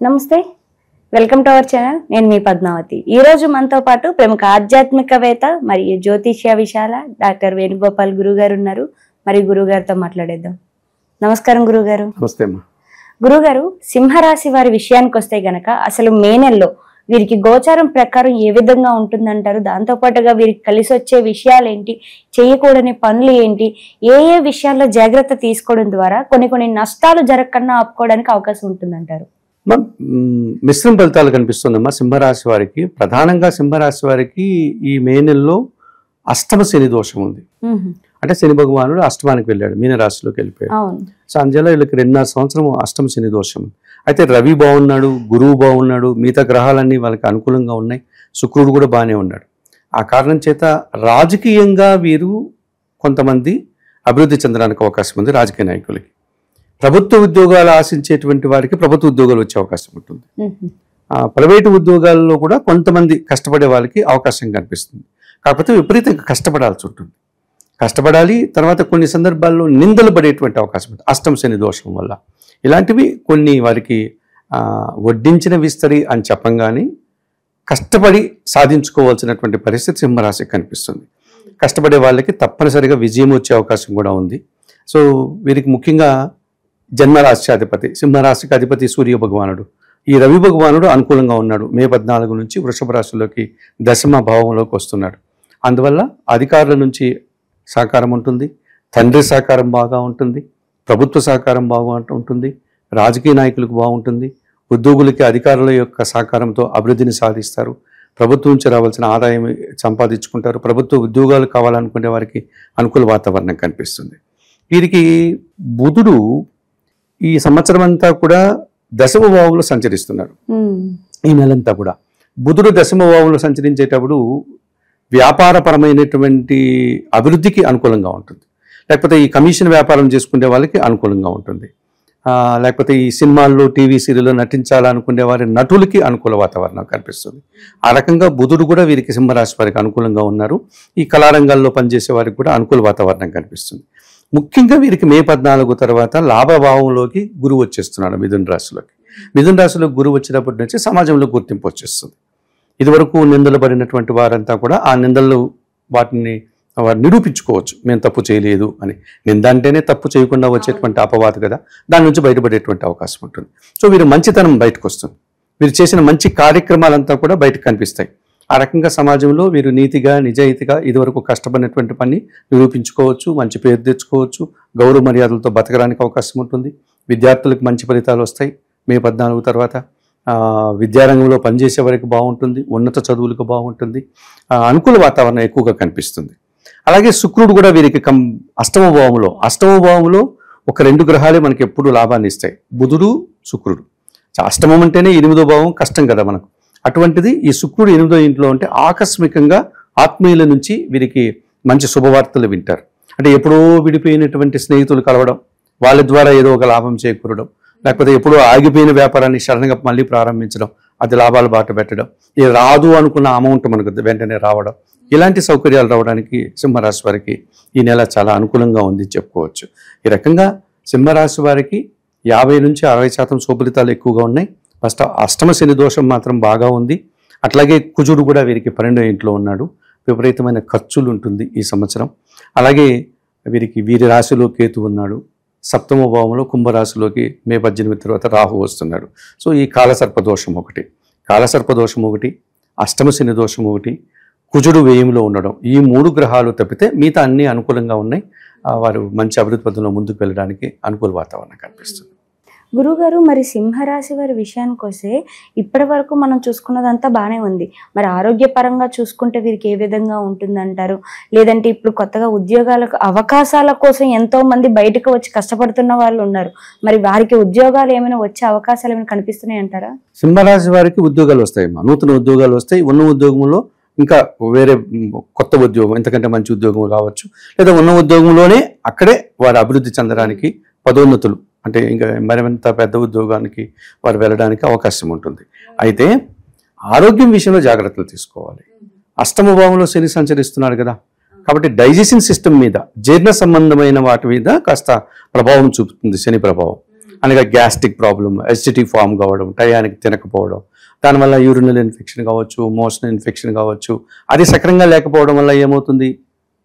నమస్తే, welcome to our channel. నేను మీ పద్మావతి. ఈ రోజు మనతో పాటు ప్రముఖ ఆధ్యాత్మికవేత్త మరియు జ్యోతిష్య విశాల డాక్టర్ వేణుగోపాల్ గురుగారు ఉన్నారు. మరి గురుగారితో మాట్లాడేద్దాం. నమస్కారం గురుగారు. నమస్తే అమ్మా. గురుగారు, సింహరాశి వారి విషయానికి వస్తే గనక అసలు మే నెలలో వీరికి గోచారం ప్రకారం ఏ విధంగా ఉంటుందంటారు? దాంతో పాటుగా వీరికి కలిసి వచ్చే విషయాలు ఏంటి, చేయకూడని పనులు ఏంటి, ఏ ఏ విషయాల్లో జాగ్రత్త తీసుకోవడం ద్వారా కొన్ని నష్టాలు జరగకుండా ఆపుకోవడానికి అవకాశం ఉంటుందంటారు? మిశ్రమ ఫలితాలు కనిపిస్తుందమ్మా సింహరాశి వారికి. ప్రధానంగా సింహరాశి వారికి ఈ మే నెలలో అష్టమ శని దోషం ఉంది. అంటే శని భగవానుడు అష్టమానికి వెళ్ళాడు, మీనరాశిలోకి వెళ్ళిపోయాడు. సో అందులో వీళ్ళకి 2.5 సంవత్సరం అష్టమ శని దోషం. అయితే రవి బాగున్నాడు, గురువు బాగున్నాడు, మిగతా గ్రహాలన్నీ వాళ్ళకి అనుకూలంగా ఉన్నాయి, శుక్రుడు కూడా బాగానే ఉన్నాడు. ఆ కారణం చేత రాజకీయంగా వీరు కొంతమంది అభివృద్ధి చెందడానికి అవకాశం ఉంది. రాజకీయ నాయకులకి ప్రభుత్వ ఉద్యోగాలు ఆశించేటువంటి వారికి ప్రభుత్వ ఉద్యోగాలు వచ్చే అవకాశం ఉంటుంది. ప్రైవేటు ఉద్యోగాల్లో కూడా కొంతమంది కష్టపడే వాళ్ళకి అవకాశం కనిపిస్తుంది. కాకపోతే విపరీతంగా కష్టపడాల్సి ఉంటుంది, కష్టపడాలి. తర్వాత కొన్ని సందర్భాల్లో నిందలు పడేటువంటి అవకాశం ఉంటుంది అష్టమ శని దోషం వల్ల. ఇలాంటివి కొన్ని వారికి వడ్డించిన విస్తరి అని చెప్పంగానే కష్టపడి సాధించుకోవాల్సినటువంటి పరిస్థితి సింహరాశికి కనిపిస్తుంది. కష్టపడే వాళ్ళకి తప్పనిసరిగా విజయం వచ్చే అవకాశం కూడా ఉంది. సో వీరికి ముఖ్యంగా జన్మరాశ్యాధిపతి, సింహరాశికి అధిపతి సూర్య భగవానుడు, ఈ రవి భగవానుడు అనుకూలంగా ఉన్నాడు. మే 14 నుంచి వృషభ రాశిలోకి దశమ భావంలోకి వస్తున్నాడు. అందువల్ల అధికారుల నుంచి సహకారం ఉంటుంది, తండ్రి సహకారం బాగా ఉంటుంది, ప్రభుత్వ సహకారం బాగా ఉంటుంది, రాజకీయ నాయకులకు బాగుంటుంది, ఉద్యోగులకి అధికారుల యొక్క సహకారంతో అభివృద్ధిని సాధిస్తారు, ప్రభుత్వం నుంచి రావాల్సిన ఆదాయం సంపాదించుకుంటారు, ప్రభుత్వ ఉద్యోగాలు కావాలనుకునే వారికి అనుకూల వాతావరణం కనిపిస్తుంది. వీరికి బుధుడు ఈ సంవత్సరం అంతా కూడా దశమ భావంలో సంచరిస్తున్నాడు. ఈ నెలంతా కూడా బుధుడు దశమ భావంలో సంచరించేటప్పుడు వ్యాపారపరమైనటువంటి అభివృద్ధికి అనుకూలంగా ఉంటుంది, లేకపోతే ఈ కమిషన్ వ్యాపారం చేసుకునే వాళ్ళకి అనుకూలంగా ఉంటుంది, లేకపోతే ఈ సినిమాల్లో టీవీ సీరియల్లో నటించాలనుకునే వారి నటులకి అనుకూల వాతావరణం కనిపిస్తుంది. ఆ రకంగా బుధుడు కూడా వీరికి సింహరాశి వారికి అనుకూలంగా ఉన్నారు. ఈ కళారంగాల్లో పనిచేసే వారికి కూడా అనుకూల వాతావరణం కనిపిస్తుంది. ముఖ్యంగా వీరికి మే 14 తర్వాత లాభభావంలోకి గురువు వచ్చేస్తున్నాడు మిథున రాశిలోకి. మిథున రాశిలో గురువు వచ్చినప్పటి నుంచి సమాజంలో గుర్తింపు వచ్చేస్తుంది. ఇదివరకు నిందలు పడినటువంటి వారంతా కూడా ఆ నిందలు వాటిని వారు నిరూపించుకోవచ్చు, మేము తప్పు చేయలేదు అని. నింద అంటేనే తప్పు చేయకుండా వచ్చేటువంటి అపవాదు కదా, దాని నుంచి బయటపడేటువంటి అవకాశం ఉంటుంది. సో వీరు మంచితనం బయటకు వస్తుంది, వీరు చేసిన మంచి కార్యక్రమాలంతా కూడా బయటకు కనిపిస్తాయి. ఆ రకంగా సమాజంలో వీరు నీతిగా నిజాయితీగా ఇదివరకు కష్టపడినటువంటి పని నిరూపించుకోవచ్చు, మంచి పేరు తెచ్చుకోవచ్చు, గౌరవ మర్యాదలతో బతకడానికి అవకాశం ఉంటుంది. విద్యార్థులకు మంచి ఫలితాలు వస్తాయి మే 14 తర్వాత. విద్యారంగంలో పనిచేసే వారికి బాగుంటుంది, ఉన్నత చదువులకు బాగుంటుంది, అనుకూల వాతావరణం ఎక్కువగా కనిపిస్తుంది. అలాగే శుక్రుడు కూడా వీరికి అష్టమ భావంలో ఒక 2 గ్రహాలే మనకి ఎప్పుడు లాభాన్ని ఇస్తాయి, బుధుడు శుక్రుడు. అష్టమం అంటేనే 8వ భావం కష్టం కదా మనకు. అటువంటిది ఈ శుక్రుడు 8వ ఇంట్లో ఉంటే ఆకస్మికంగా ఆత్మీయుల నుంచి వీరికి మంచి శుభవార్తలు వింటారు. అంటే ఎప్పుడో విడిపోయినటువంటి స్నేహితులు కలవడం, వాళ్ళ ద్వారా ఏదో ఒక లాభం చేకూరడం, లేకపోతే ఎప్పుడో ఆగిపోయిన వ్యాపారాన్ని సడన్గా మళ్ళీ ప్రారంభించడం, అది లాభాలు బాట పెట్టడం, ఇది రాదు అనుకున్న అమౌంట్ మనకు వెంటనే రావడం, ఇలాంటి సౌకర్యాలు రావడానికి సింహరాశి వారికి ఈ నెల చాలా అనుకూలంగా ఉంది చెప్పుకోవచ్చు. ఈ రకంగా సింహరాశి వారికి 50 నుంచి 60% శుభఫలితాలు ఎక్కువగా ఉన్నాయి. ఫస్ట్ అష్టమ శని దోషం మాత్రం బాగా ఉంది. అట్లాగే కుజుడు కూడా వీరికి 12వ ఇంట్లో ఉన్నాడు. విపరీతమైన ఖర్చులు ఉంటుంది ఈ సంవత్సరం. అలాగే వీరికి వీరి రాశిలో కేతు ఉన్నాడు. సప్తమ భావంలో కుంభరాశిలోకి మే 18 తర్వాత రాహు వస్తున్నాడు. సో ఈ కాలసర్పదోషం ఒకటి, అష్టమ శని దోషం ఒకటి, కుజుడు వ్యయంలో ఉండడం, ఈ 3 గ్రహాలు తప్పితే మిగతా అన్ని అనుకూలంగా ఉన్నాయి. వారు మంచి అభివృద్ధి పథంలో ముందుకు వెళ్ళడానికి అనుకూల వాతావరణం కనిపిస్తుంది. గురుగారు, మరి సింహరాశి వారి విషయానికి వస్తే ఇప్పటి వరకు మనం చూసుకున్నదంతా బాగానే ఉంది. మరి ఆరోగ్యపరంగా చూసుకుంటే వీరికి ఏ విధంగా ఉంటుందంటారు? లేదంటే ఇప్పుడు కొత్తగా ఉద్యోగాలకు అవకాశాల కోసం ఎంతో మంది బయటకు వచ్చి కష్టపడుతున్న వాళ్ళు ఉన్నారు, మరి వారికి ఉద్యోగాలు ఏమైనా వచ్చే అవకాశాలు ఏమైనా కనిపిస్తున్నాయి అంటారా? సింహరాశి వారికి ఉద్యోగాలు వస్తాయి, నూతన ఉద్యోగాలు వస్తాయి. ఉన్న ఉద్యోగంలో ఇంకా వేరే కొత్త ఉద్యోగం, ఎంతకంటే మంచి ఉద్యోగం కావచ్చు, లేదా ఉన్న ఉద్యోగంలోనే అక్కడే వారు అభివృద్ధి చెందడానికి పదోన్నతులు, అంటే ఇంకా మరింత పెద్ద ఉద్యోగానికి వారు వెళ్ళడానికి అవకాశం ఉంటుంది. అయితే ఆరోగ్యం విషయంలో జాగ్రత్తలు తీసుకోవాలి. అష్టమ భావంలో శని సంచరిస్తున్నాడు కదా, కాబట్టి డైజెషన్ సిస్టమ్ మీద, జీర్ణ సంబంధమైన వాటి మీద కాస్త ప్రభావం చూపుతుంది శని ప్రభావం. అనగా గ్యాస్ట్రిక్ ప్రాబ్లం, ఎసిడిటీ ఫామ్ కావడం, టయానికి తినకపోవడం, దానివల్ల యూరినల్ ఇన్ఫెక్షన్ కావచ్చు, మోషన్ ఇన్ఫెక్షన్ కావచ్చు. అది సక్రంగా లేకపోవడం వల్ల ఏమవుతుంది,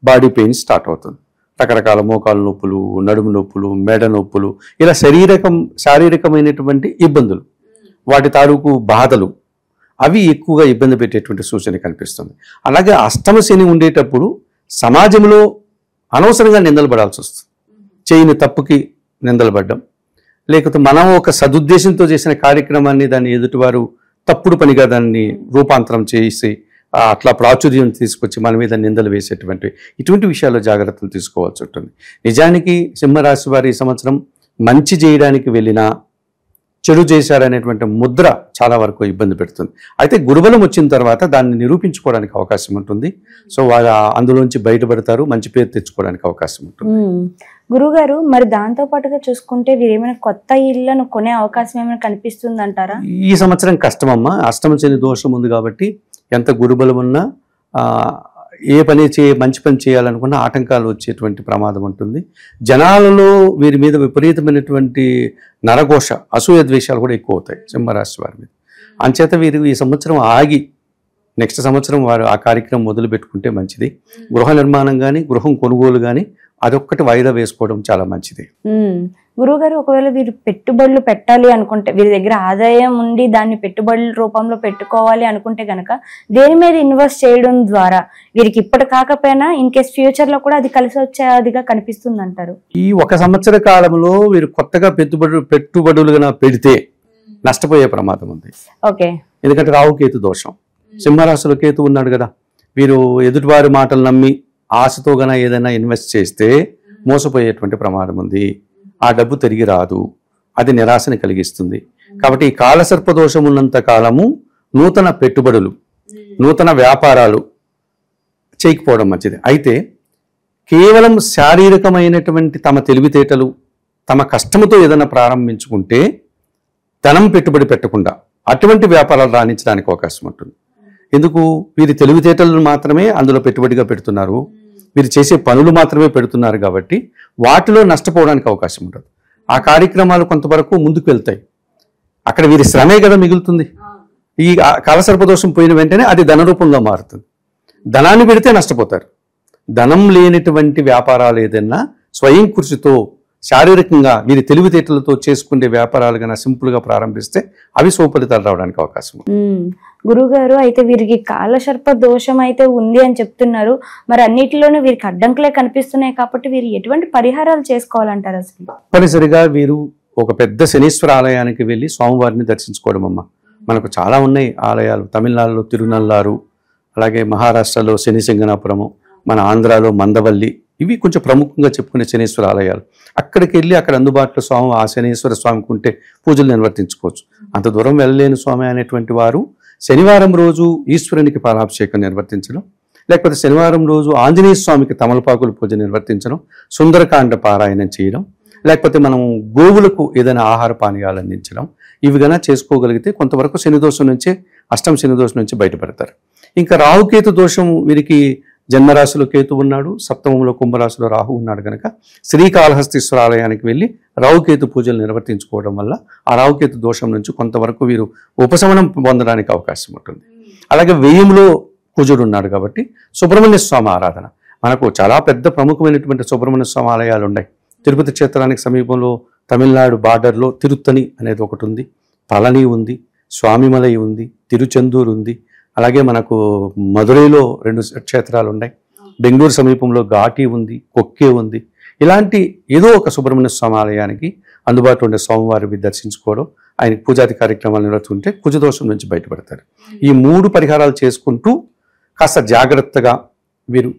బాడీ పెయిన్ స్టార్ట్ అవుతుంది. రకరకాల మోకాలు నొప్పులు, నడుము నొప్పులు, మెడ నొప్పులు, ఇలా శారీరకమైనటువంటి ఇబ్బందులు, వాటి తాలూకు బాధలు, అవి ఎక్కువగా ఇబ్బంది పెట్టేటువంటి సూచన కనిపిస్తుంది. అలాగే అష్టమ శని ఉండేటప్పుడు సమాజంలో అనవసరంగా నిందలు పడాల్సి వస్తుంది. చేయని తప్పుకి నిందలు పడ్డం, లేకపోతే మనం ఒక సదుద్దేశంతో చేసిన కార్యక్రమాన్ని దాన్ని ఎదుటివారు తప్పుడు పనిగా దాన్ని రూపాంతరం చేసి అట్లా ప్రాచుర్యం తీసుకొచ్చి మన మీద నిందలు వేసేటువంటి ఇటువంటి విషయాల్లో జాగ్రత్తలు తీసుకోవాల్సి ఉంటుంది. నిజానికి సింహరాశి వారి ఈ సంవత్సరం మంచి చేయడానికి వెళ్ళినా చెడు చేశారనేటువంటి ముద్ర చాలా వరకు ఇబ్బంది పెడుతుంది. అయితే గురుబలం వచ్చిన తర్వాత దాన్ని నిరూపించుకోవడానికి అవకాశం ఉంటుంది. సో వాళ్ళు అందులోంచి బయటపడతారు, మంచి పేరు తెచ్చుకోవడానికి అవకాశం ఉంటుంది. గురుగారు, మరి దాంతో పాటుగా చూసుకుంటే వీరేమైనా కొత్త ఇళ్లను కొనే అవకాశం ఏమైనా కనిపిస్తుంది అంటారా? ఈ సంవత్సరం కష్టమమ్మా, అష్టమ శని దోషం ఉంది కాబట్టి ఎంత గురుబలం ఉన్నా ఏ పని మంచి పని చేయాలనుకున్నా ఆటంకాలు వచ్చేటువంటి ప్రమాదం ఉంటుంది. జనాలలో వీరి మీద విపరీతమైనటువంటి నరఘోష, అసూయ ద్వేషాలు కూడా ఎక్కువ అవుతాయి సింహరాశి వారి మీద. అంచేత వీరు ఈ సంవత్సరం ఆగి నెక్స్ట్ సంవత్సరం వారు ఆ కార్యక్రమం మొదలు పెట్టుకుంటే మంచిది. గృహ నిర్మాణం కానీ, గృహం కొనుగోలు కానీ అదొక్కటి వాయిదా వేసుకోవడం చాలా మంచిది. గురువుగారు, ఒకవేళ వీరు పెట్టుబడులు పెట్టాలి అనుకుంటే, వీరి దగ్గర ఆదాయం ఉండి దాన్ని పెట్టుబడుల రూపంలో పెట్టుకోవాలి అనుకుంటే గనక దేని మీద ఇన్వెస్ట్ చేయడం ద్వారా వీరికి ఇప్పటి కాకపోయినా ఇన్ కేస్ ఫ్యూచర్ లో కూడా అది కలిసి వచ్చేదిగా కనిపిస్తుంది అంటారు? ఈ ఒక సంవత్సర కాలంలో వీరు కొత్తగా పెట్టుబడులుగా పెడితే నష్టపోయే ప్రమాదం ఉంది. ఓకే, ఎందుకంటే రాహుకేతు దోషం, సింహరాశిలో కేతు ఉన్నాడు కదా. వీరు ఎదుటివారి మాటలు నమ్మి ఆశతో గన ఏదైనా ఇన్వెస్ట్ చేస్తే మోసపోయేటువంటి ప్రమాదం ఉంది. ఆ డబ్బు తిరిగి రాదు, అది నిరాశని కలిగిస్తుంది. కాబట్టి ఈ కాలసర్ప దోషం ఉన్నంత కాలము నూతన పెట్టుబడులు, నూతన వ్యాపారాలు చేయకపోవడం మంచిది. అయితే కేవలం శారీరకమైనటువంటి తమ తెలివితేటలు, తమ కష్టముతో ఏదైనా ప్రారంభించుకుంటే ధనం పెట్టుబడి పెట్టకుండా అటువంటి వ్యాపారాలు రాణించడానికి అవకాశం ఉంటుంది. ఎందుకు, వీరి తెలివితేటలను మాత్రమే అందులో పెట్టుబడిగా పెడుతున్నారు, వీరు చేసే పనులు మాత్రమే పెడుతున్నారు కాబట్టి వాటిలో నష్టపోవడానికి అవకాశం ఉంటుంది. ఆ కార్యక్రమాలు కొంతవరకు ముందుకు వెళ్తాయి, అక్కడ వీరి శ్రమే కదా మిగులుతుంది. ఈ కాలసర్పదోషం పోయిన వెంటనే అది ధన రూపంలో మారుతుంది. ధనాన్ని పెడితే నష్టపోతారు. ధనం లేనటువంటి వ్యాపారాలు ఏదైనా స్వయం కృషితో శారీరకంగా వీరి తెలివితేటలతో చేసుకునే వ్యాపారాలు కన్నా సింపుల్గా ప్రారంభిస్తే అవి సుఫలితాలు రావడానికి అవకాశం ఉంది. గురుగారు, అయితే వీరికి కాలసర్ప దోషం అయితే ఉంది అని చెప్తున్నారు, మరి అన్నిటిలోనూ వీరికి అడ్డంకులే కనిపిస్తున్నాయి కాబట్టి వీరు ఎటువంటి పరిహారాలు చేసుకోవాలంటారు? అసలు తప్పనిసరిగా వీరు ఒక పెద్ద శనీశ్వర ఆలయానికి వెళ్ళి స్వామివారిని దర్శించుకోవడం అమ్మ. మనకు చాలా ఉన్నాయి ఆలయాలు, తమిళనాడులో తిరునల్లారు, అలాగే మహారాష్ట్రలో శనిసింగనాపురము, మన ఆంధ్రాలో మందవల్లి, ఇవి కొంచెం ప్రముఖంగా చెప్పుకునే శనీశ్వర ఆలయాలు. అక్కడికి వెళ్ళి అక్కడ అందుబాటులో స్వామి ఆ శనీశ్వర స్వామికి ఉంటే పూజలు నిర్వర్తించుకోవచ్చు. అంత దూరం వెళ్ళలేని స్వామి అనేటువంటి వారు శనివారం రోజు ఈశ్వరునికి పాలాభిషేకం నిర్వర్తించడం, లేకపోతే శనివారం రోజు ఆంజనేయ స్వామికి తమలపాకుల పూజ నిర్వర్తించడం, సుందరకాండ పారాయణం చేయడం, లేకపోతే మనం గోవులకు ఏదైనా ఆహార పానీయాలు అందించడం, ఇవి గన చేసుకోగలిగితే కొంతవరకు శనిదోషం నుంచే, అష్టమ శనిదోషం నుంచి బయటపడతారు. ఇంకా రాహుకేతు దోషం వీరికి జన్మరాశిలో కేతు ఉన్నాడు, సప్తమంలో కుంభరాశిలో రాహు ఉన్నాడు కనుక శ్రీకాళహస్తీశ్వర ఆలయానికి వెళ్ళి రాహుకేతు పూజలు నిర్వర్తించుకోవడం వల్ల ఆ రాహుకేతు దోషం నుంచి కొంతవరకు వీరు ఉపశమనం పొందడానికి అవకాశం ఉంటుంది. అలాగే వ్యయంలో కుజుడు ఉన్నాడు కాబట్టి సుబ్రహ్మణ్య స్వామి ఆరాధన, మనకు చాలా పెద్ద ప్రముఖమైనటువంటి సుబ్రహ్మణ్య స్వామి ఆలయాలు ఉన్నాయి. తిరుపతి క్షేత్రానికి సమీపంలో తమిళనాడు బార్డర్లో తిరుత్తని అనేది ఒకటి ఉంది, పళని ఉంది, స్వామిమలై ఉంది, తిరుచెందూరు ఉంది, అలాగే మనకు మదురైలో 2 క్షేత్రాలు ఉన్నాయి, బెంగళూరు సమీపంలో ఘాటి ఉంది, కొక్కే ఉంది. ఇలాంటి ఏదో ఒక సుబ్రహ్మణ్య స్వామి ఆలయానికి అందుబాటులో ఉండే స్వామివారిని దర్శించుకోవడం, ఆయన పూజాది కార్యక్రమాలు నిర్వహిస్తుంటే కుజదోషం నుంచి బయటపడతారు. ఈ 3 పరిహారాలు చేసుకుంటూ కాస్త జాగ్రత్తగా వీరు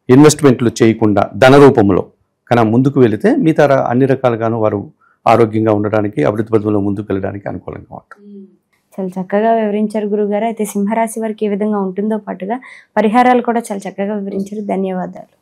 ఇన్వెస్ట్మెంట్లు చేయకుండా ధన రూపంలో కన్నా ముందుకు వెళితే మిగతా అన్ని రకాలుగాను వారు ఆరోగ్యంగా ఉండడానికి, అభివృద్ధి పథంలో ముందుకు వెళ్ళడానికి అనుకూలంగా ఉంటుంది. చాలా చక్కగా వివరించారు గురుగారు. అయితే సింహరాశి వారికి ఏ విధంగా ఉంటుందో పాటుగా పరిహారాలు కూడా చాలా చక్కగా వివరించారు. ధన్యవాదాలు.